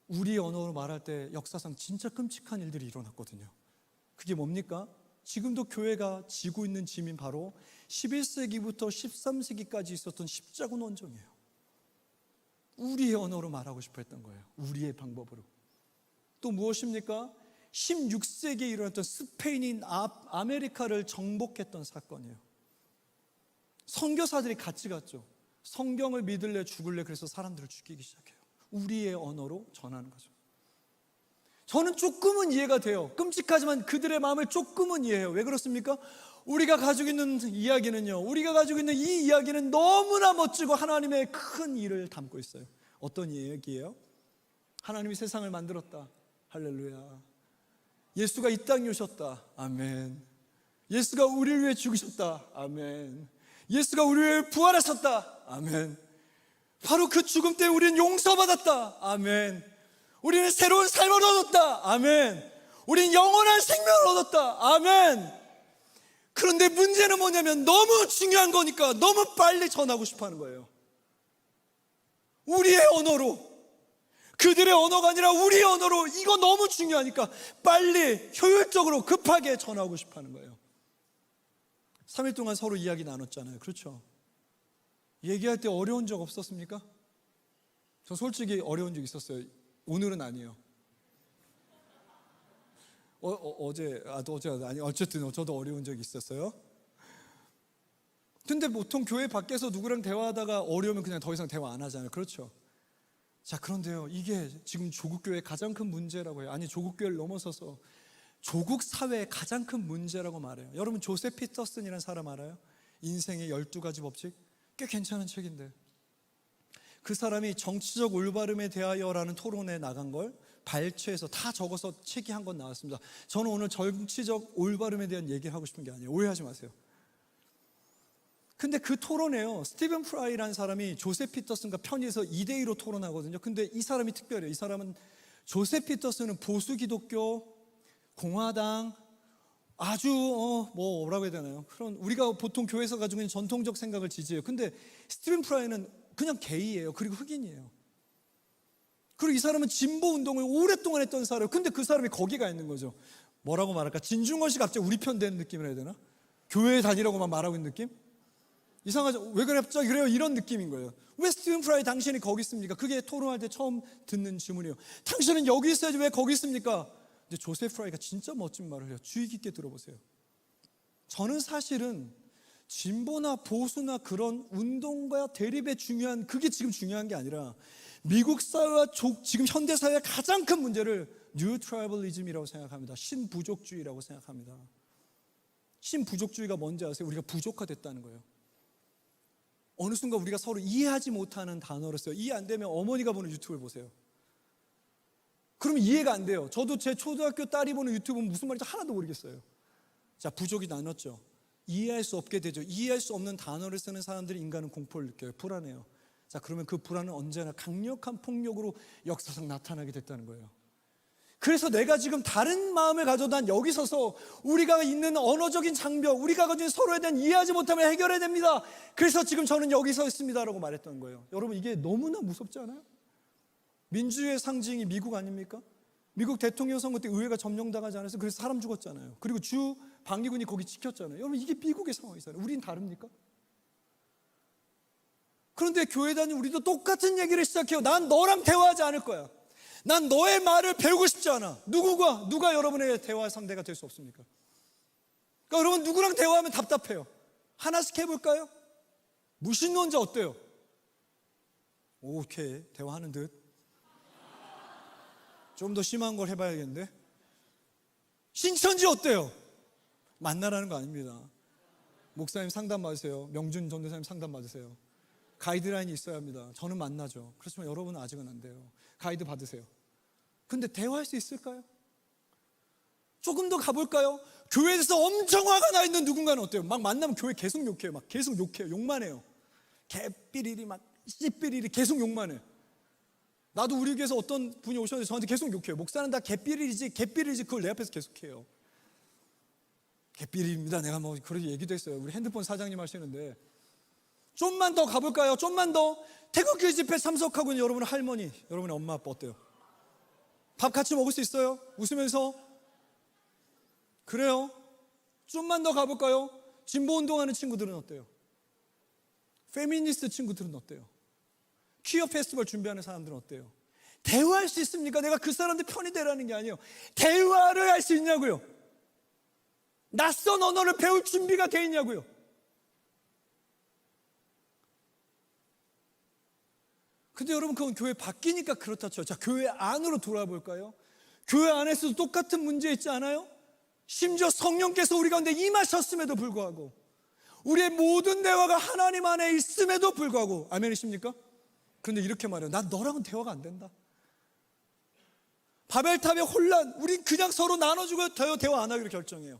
우리의 언어로 말할 때 역사상 진짜 끔찍한 일들이 일어났거든요. 그게 뭡니까? 지금도 교회가 지고 있는 짐인 바로 11세기부터 13세기까지 있었던 십자군 원정이에요. 우리의 언어로 말하고 싶어 했던 거예요. 우리의 방법으로. 또 무엇입니까? 16세기에 일어났던 스페인인 아메리카를 정복했던 사건이에요. 선교사들이 같이 갔죠. 성경을 믿을래 죽을래 그래서 사람들을 죽이기 시작해요. 우리의 언어로 전하는 거죠. 저는 조금은 이해가 돼요. 끔찍하지만 그들의 마음을 조금은 이해해요. 왜 그렇습니까? 우리가 가지고 있는 이야기는요, 우리가 가지고 있는 이 이야기는 너무나 멋지고 하나님의 큰 일을 담고 있어요. 어떤 이야기예요? 하나님이 세상을 만들었다. 할렐루야. 예수가 이 땅에 오셨다. 아멘. 예수가 우리를 위해 죽으셨다. 아멘. 예수가 우리를 위해 부활하셨다. 아멘. 바로 그 죽음 때문에 우리는 용서받았다. 아멘. 우리는 새로운 삶을 얻었다. 아멘. 우리는 영원한 생명을 얻었다. 아멘. 그런데 문제는 뭐냐면 너무 중요한 거니까 너무 빨리 전하고 싶어 하는 거예요. 우리의 언어로, 그들의 언어가 아니라 우리의 언어로, 이거 너무 중요하니까 빨리 효율적으로 급하게 전하고 싶어 하는 거예요. 3일 동안 서로 이야기 나눴잖아요. 그렇죠? 얘기할 때 어려운 적 없었습니까? 저 솔직히 어려운 적 있었어요. 오늘은 아니에요. 어쨌든 저도 어려운 적이 있었어요. 근데 보통 교회 밖에서 누구랑 대화하다가 어려우면 그냥 더 이상 대화 안 하잖아요. 그렇죠? 자, 그런데요, 이게 지금 조국 교회의 가장 큰 문제라고 해요. 아니, 조국 교회를 넘어서서 조국 사회의 가장 큰 문제라고 말해요. 여러분, 조셉 피터슨이라는 사람 알아요? 인생의 12가지 법칙? 꽤 괜찮은 책인데, 그 사람이 정치적 올바름에 대하여라는 토론에 나간 걸 발췌해서 다 적어서 책이 한 권 나왔습니다. 저는 오늘 정치적 올바름에 대한 얘기를 하고 싶은 게 아니에요. 오해하지 마세요. 근데 그 토론에요, 스티븐 프라이라는 사람이 조셉 피터슨과 편의해서 2대2로 토론하거든요. 근데 이 사람이 특별해요. 이 사람은, 조셉 피터슨은 보수 기독교, 공화당, 아주 뭐라고 해야 되나요? 그런 우리가 보통 교회에서 가지고 있는 전통적 생각을 지지해요. 근데 스티븐 프라이는 그냥 게이예요. 그리고 흑인이에요. 그리고 이 사람은 진보 운동을 오랫동안 했던 사람이에요. 근데 그 사람이 거기가 있는 거죠. 뭐라고 말할까? 진중권 씨 갑자기 우리 편 되는 느낌이라 해야 되나? 교회에 다니라고만 말하고 있는 느낌? 이상하죠? 왜 그래 갑자기 그래요? 이런 느낌인 거예요. 왜 스티븐 프라이 당신이 거기 있습니까? 그게 토론할 때 처음 듣는 질문이에요. 당신은 여기 있어야지 왜 거기 있습니까? 근데 조셉 프라이가 진짜 멋진 말을 해요. 주의 깊게 들어보세요. 저는 사실은 진보나 보수나 그런 운동과 대립의 중요한, 그게 지금 중요한 게 아니라 미국 사회와 지금 현대 사회의 가장 큰 문제를 뉴 트라이벌리즘이라고 생각합니다. 신부족주의라고 생각합니다. 신부족주의가 뭔지 아세요? 우리가 부족화됐다는 거예요. 어느 순간 우리가 서로 이해하지 못하는 단어를 써요. 이해 안 되면 어머니가 보는 유튜브를 보세요. 그러면 이해가 안 돼요. 저도 제 초등학교 딸이 보는 유튜브는 무슨 말인지 하나도 모르겠어요. 자, 부족이 나눴죠. 이해할 수 없게 되죠. 이해할 수 없는 단어를 쓰는 사람들이 인간은 공포를 느껴요. 불안해요. 자, 그러면 그 불안은 언제나 강력한 폭력으로 역사상 나타나게 됐다는 거예요. 그래서 내가 지금 다른 마음을 가져도 난 여기 서서 우리가 있는 언어적인 장벽, 우리가 가진 서로에 대한 이해하지 못함을 해결해야 됩니다. 그래서 지금 저는 여기 서 있습니다라고 말했던 거예요. 여러분, 이게 너무나 무섭지 않아요? 민주주의의 상징이 미국 아닙니까? 미국 대통령 선거 때 의회가 점령당하지 않아서 그래서 사람 죽었잖아요. 그리고 주 방위군이 거기 지켰잖아요. 여러분, 이게 미국의 상황이잖아요. 우린 다릅니까? 그런데 교회 다니는 우리도 똑같은 얘기를 시작해요. 난 너랑 대화하지 않을 거야. 난 너의 말을 배우고 싶지 않아. 누가 여러분의 대화 상대가 될 수 없습니까? 그러니까 여러분, 누구랑 대화하면 답답해요. 하나씩 해볼까요? 무신론자 어때요? 오케이, 대화하는 듯. 좀 더 심한 걸 해봐야겠는데. 신천지 어때요? 만나라는 거 아닙니다. 목사님 상담 받으세요. 명준 전도사님 상담 받으세요. 가이드라인이 있어야 합니다. 저는 만나죠. 그렇지만 여러분은 아직은 안 돼요. 가이드 받으세요. 근데 대화할 수 있을까요? 조금 더 가볼까요? 교회에서 엄청 화가 나 있는 누군가는 어때요? 막 만나면 교회 계속 욕해요. 막 계속 욕해요. 욕만 해요. 개삐리리 막 씨삐리리 계속 욕만 해요. 나도 우리 교회에서 어떤 분이 오셨는데 저한테 계속 욕해요. 목사는 다 개삐리리지 그걸 내 앞에서 계속해요. 개삐리입니다. 내가 뭐 그런 얘기도 했어요. 우리 핸드폰 사장님 하시는데. 좀만 더 가볼까요? 좀만 더. 태극기 집회 참석하고 있는 여러분의 할머니, 여러분의 엄마 아빠 어때요? 밥 같이 먹을 수 있어요? 웃으면서? 그래요? 좀만 더 가볼까요? 진보 운동하는 친구들은 어때요? 페미니스트 친구들은 어때요? 퀴어 페스티벌 준비하는 사람들은 어때요? 대화할 수 있습니까? 내가 그 사람들 편이 되라는 게 아니에요. 대화를 할 수 있냐고요? 낯선 언어를 배울 준비가 돼 있냐고요? 근데 여러분, 그건 교회 바뀌니까 그렇다 쳐. 자, 교회 안으로 돌아볼까요? 교회 안에서도 똑같은 문제 있지 않아요? 심지어 성령께서 우리 가운데 임하셨음에도 불구하고, 우리의 모든 대화가 하나님 안에 있음에도 불구하고, 아멘이십니까? 그런데 이렇게 말해요. 난 너랑은 대화가 안 된다. 바벨탑의 혼란, 우린 그냥 서로 나눠주고 대화 안 하기로 결정해요.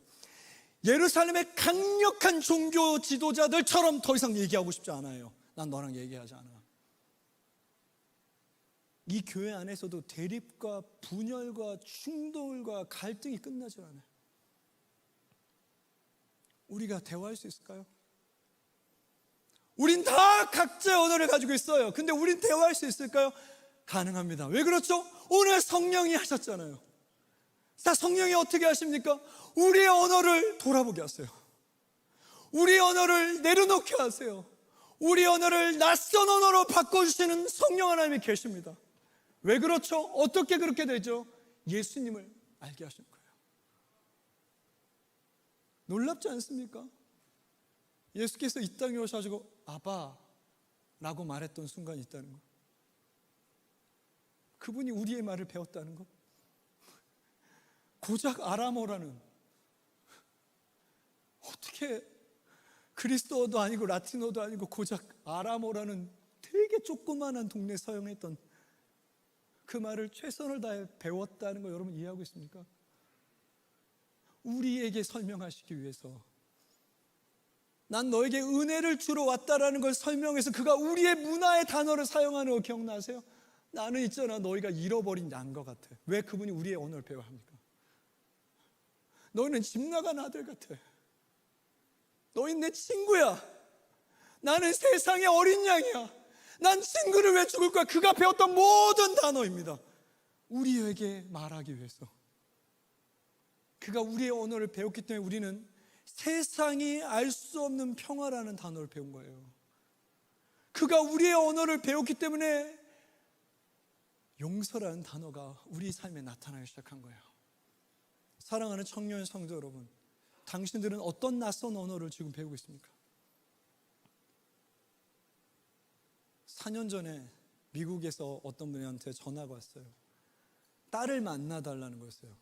예루살렘의 강력한 종교 지도자들처럼 더 이상 얘기하고 싶지 않아요. 난 너랑 얘기하지 않아. 이 교회 안에서도 대립과 분열과 충돌과 갈등이 끝나지 않아요. 우리가 대화할 수 있을까요? 우린 다 각자의 언어를 가지고 있어요. 근데 우린 대화할 수 있을까요? 가능합니다. 왜 그렇죠? 오늘 성령이 하셨잖아요. 자, 성령이 어떻게 하십니까? 우리의 언어를 돌아보게 하세요. 우리의 언어를 내려놓게 하세요. 우리 언어를 낯선 언어로 바꿔주시는 성령 하나님이 계십니다. 왜 그렇죠? 어떻게 그렇게 되죠? 예수님을 알게 하신 거예요. 놀랍지 않습니까? 예수께서 이 땅에 오셔가지고 아바라고 말했던 순간이 있다는 거. 그분이 우리의 말을 배웠다는 거. 고작 아람어라는, 어떻게 그리스도어도 아니고 라틴어도 아니고 고작 아람어라는 되게 조그만한 동네 사용했던 그 말을 최선을 다해 배웠다는 거 여러분 이해하고 있습니까? 우리에게 설명하시기 위해서, 난 너에게 은혜를 주러 왔다라는 걸 설명해서 그가 우리의 문화의 단어를 사용하는 거 기억나세요? 나는 있잖아, 너희가 잃어버린 양과 같아. 왜 그분이 우리의 언어를 배워야 합니까? 너희는 집 나간 아들 같아. 너희 내 친구야. 나는 세상의 어린 양이야. 난 친구를 왜 죽을 거야? 그가 배웠던 모든 단어입니다. 우리에게 말하기 위해서. 그가 우리의 언어를 배웠기 때문에 우리는 세상이 알 수 없는 평화라는 단어를 배운 거예요. 그가 우리의 언어를 배웠기 때문에 용서라는 단어가 우리 삶에 나타나기 시작한 거예요. 사랑하는 청년 성도 여러분, 당신들은 어떤 낯선 언어를 지금 배우고 있습니까? 4년 전에 미국에서 어떤 분한테 전화가 왔어요. 딸을 만나달라는 거였어요.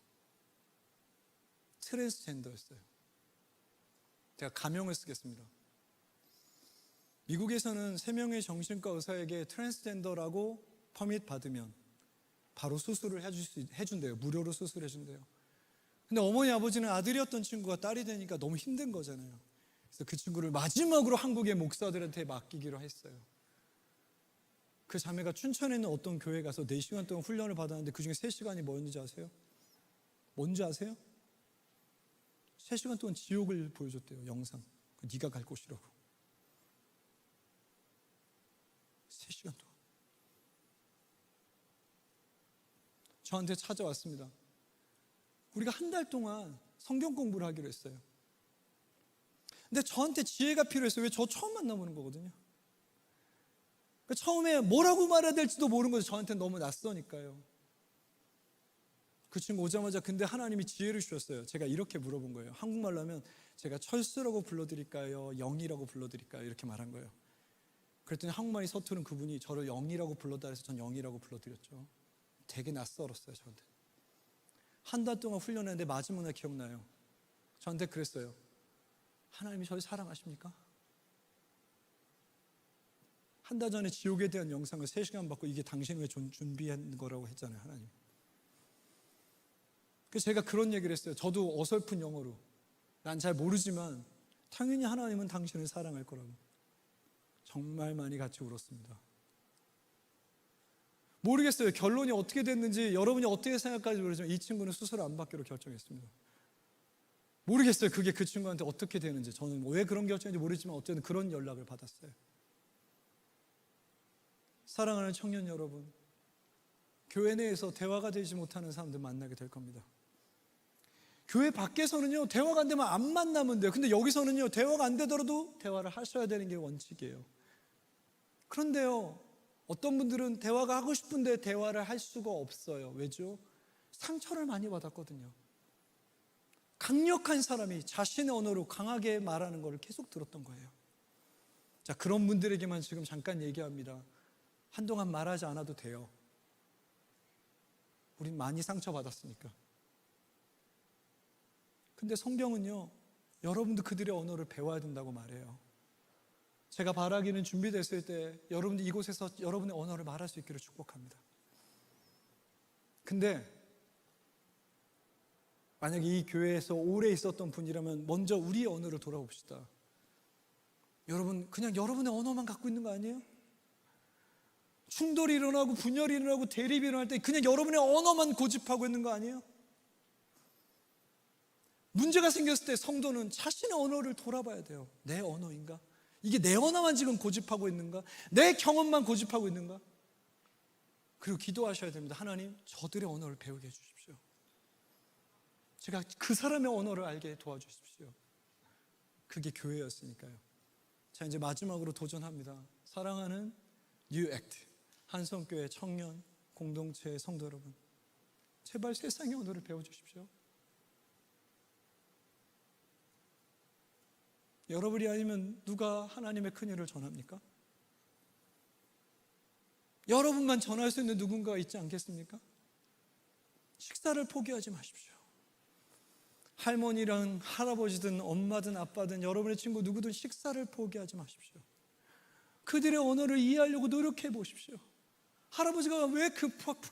트랜스젠더였어요. 제가 가명을 쓰겠습니다. 미국에서는 3명의 정신과 의사에게 트랜스젠더라고 퍼밋 받으면 바로 수술을 해준대요. 무료로 수술해준대요. 근데 어머니 아버지는 아들이었던 친구가 딸이 되니까 너무 힘든 거잖아요. 그래서 그 친구를 마지막으로 한국의 목사들한테 맡기기로 했어요. 그 자매가 춘천에 있는 어떤 교회에 가서 4시간 동안 훈련을 받았는데 그중에 3시간이 뭐였는지 아세요? 뭔지 아세요? 3시간 동안 지옥을 보여줬대요. 영상. 네가 갈 곳이라고. 3시간 동안. 저한테 찾아왔습니다. 우리가 한 달 동안 성경 공부를 하기로 했어요. 근데 저한테 지혜가 필요했어요. 왜? 저 처음 만나보는 거거든요. 처음에 뭐라고 말해야 될지도 모르는 거죠. 저한테는 너무 낯서니까요. 그 친구 오자마자 근데 하나님이 지혜를 주셨어요. 제가 이렇게 물어본 거예요. 한국말로 하면 제가 철수라고 불러드릴까요? 영이라고 불러드릴까요? 이렇게 말한 거예요. 그랬더니 한국말이 서투른 그분이 저를 영이라고 불러달라 해서 전 영이라고 불러드렸죠. 되게 낯설었어요. 저한테. 한 달 동안 훈련했는데 마지막 날 기억나요. 저한테 그랬어요. 하나님이 저를 사랑하십니까? 한 달 전에 지옥에 대한 영상을 3시간 받고 이게 당신을 위해 준비한 거라고 했잖아요. 하나님. 그래서 제가 그런 얘기를 했어요. 저도 어설픈 영어로. 난 잘 모르지만 당연히 하나님은 당신을 사랑할 거라고. 정말 많이 같이 울었습니다. 모르겠어요. 결론이 어떻게 됐는지 여러분이 어떻게 생각할지 모르지만 이 친구는 수술을 안 받기로 결정했습니다. 모르겠어요. 그게 그 친구한테 어떻게 되는지. 저는 왜 그런 결정인지 모르지만 어쨌든 그런 연락을 받았어요. 사랑하는 청년 여러분, 교회 내에서 대화가 되지 못하는 사람들 만나게 될 겁니다. 교회 밖에서는요, 대화가 안 되면 안 만나면 돼요. 근데 여기서는요, 대화가 안 되더라도 대화를 하셔야 되는 게 원칙이에요. 그런데요, 어떤 분들은 대화가 하고 싶은데 대화를 할 수가 없어요. 왜죠? 상처를 많이 받았거든요. 강력한 사람이 자신의 언어로 강하게 말하는 걸 계속 들었던 거예요. 자, 그런 분들에게만 지금 잠깐 얘기합니다. 한동안 말하지 않아도 돼요. 우린 많이 상처받았으니까. 근데 성경은요, 여러분도 그들의 언어를 배워야 된다고 말해요. 제가 바라기는 준비됐을 때 여러분들 이곳에서 여러분의 언어를 말할 수 있기를 축복합니다. 근데 만약에 이 교회에서 오래 있었던 분이라면 먼저 우리의 언어를 돌아봅시다. 여러분, 그냥 여러분의 언어만 갖고 있는 거 아니에요? 충돌이 일어나고 분열이 일어나고 대립이 일어날 때 그냥 여러분의 언어만 고집하고 있는 거 아니에요? 문제가 생겼을 때 성도는 자신의 언어를 돌아봐야 돼요. 내 언어인가? 이게 내 언어만 지금 고집하고 있는가? 내 경험만 고집하고 있는가? 그리고 기도하셔야 됩니다. 하나님, 저들의 언어를 배우게 해주십시오. 제가 그 사람의 언어를 알게 도와주십시오. 그게 교회였으니까요. 자, 이제 마지막으로 도전합니다. 사랑하는 뉴 액트 한성교회 청년 공동체 성도 여러분, 제발 세상의 언어를 배워주십시오. 여러분이 아니면 누가 하나님의 큰일을 전합니까? 여러분만 전할 수 있는 누군가가 있지 않겠습니까? 식사를 포기하지 마십시오. 할머니랑 할아버지든 엄마든 아빠든 여러분의 친구 누구든 식사를 포기하지 마십시오. 그들의 언어를 이해하려고 노력해 보십시오. 할아버지가 왜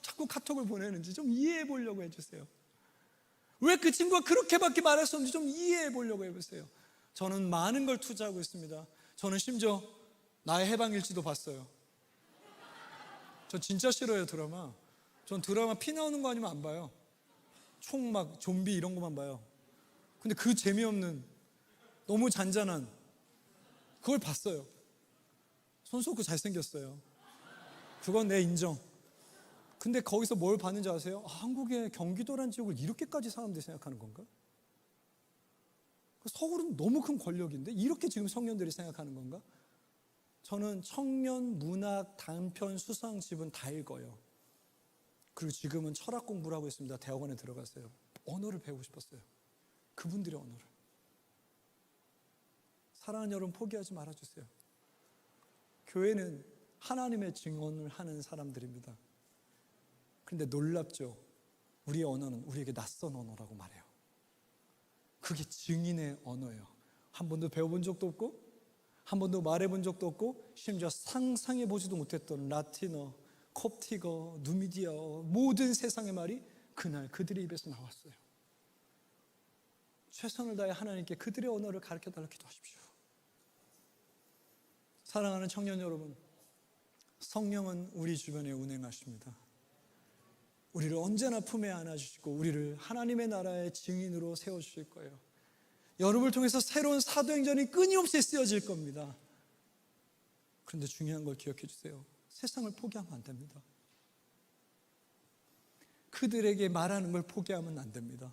자꾸 카톡을 보내는지 좀 이해해 보려고 해주세요. 왜 그 친구가 그렇게밖에 말할 수 없는지 좀 이해해 보려고 해보세요. 저는 많은 걸 투자하고 있습니다. 저는 심지어 나의 해방일지도 봤어요. 저 진짜 싫어요, 드라마. 전 드라마 피 나오는 거 아니면 안 봐요. 총 막 좀비 이런 것만 봐요. 근데 그 재미없는 너무 잔잔한 그걸 봤어요. 손 쏟고 잘생겼어요. 그건 내 인정. 근데 거기서 뭘 봤는지 아세요? 한국의 경기도란 지역을 이렇게까지 사람들이 생각하는 건가? 서울은 너무 큰 권력인데 이렇게 지금 청년들이 생각하는 건가? 저는 청년 문학 단편 수상집은 다 읽어요. 그리고 지금은 철학 공부를 하고 있습니다. 대학원에 들어갔어요. 언어를 배우고 싶었어요. 그분들의 언어를. 사랑하는 여러분, 포기하지 말아주세요. 교회는 하나님의 증언을 하는 사람들입니다. 그런데 놀랍죠? 우리의 언어는 우리에게 낯선 언어라고 말해요. 그게 증인의 언어예요. 한 번도 배워본 적도 없고 한 번도 말해본 적도 없고 심지어 상상해보지도 못했던 라틴어, 콥티거, 누미디어 모든 세상의 말이 그날 그들의 입에서 나왔어요. 최선을 다해 하나님께 그들의 언어를 가르쳐달라고 기도하십시오. 사랑하는 청년 여러분, 성령은 우리 주변에 운행하십니다. 우리를 언제나 품에 안아주시고 우리를 하나님의 나라의 증인으로 세워주실 거예요. 여러분을 통해서 새로운 사도행전이 끊임없이 쓰여질 겁니다. 그런데 중요한 걸 기억해 주세요. 세상을 포기하면 안 됩니다. 그들에게 말하는 걸 포기하면 안 됩니다.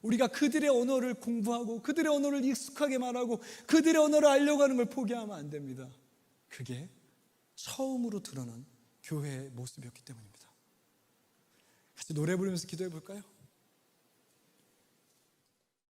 우리가 그들의 언어를 공부하고 그들의 언어를 익숙하게 말하고 그들의 언어를 알려고 하는 걸 포기하면 안 됩니다. 그게 처음으로 드러난 교회의 모습이었기 때문입니다. 같이 노래 부르면서 기도해 볼까요?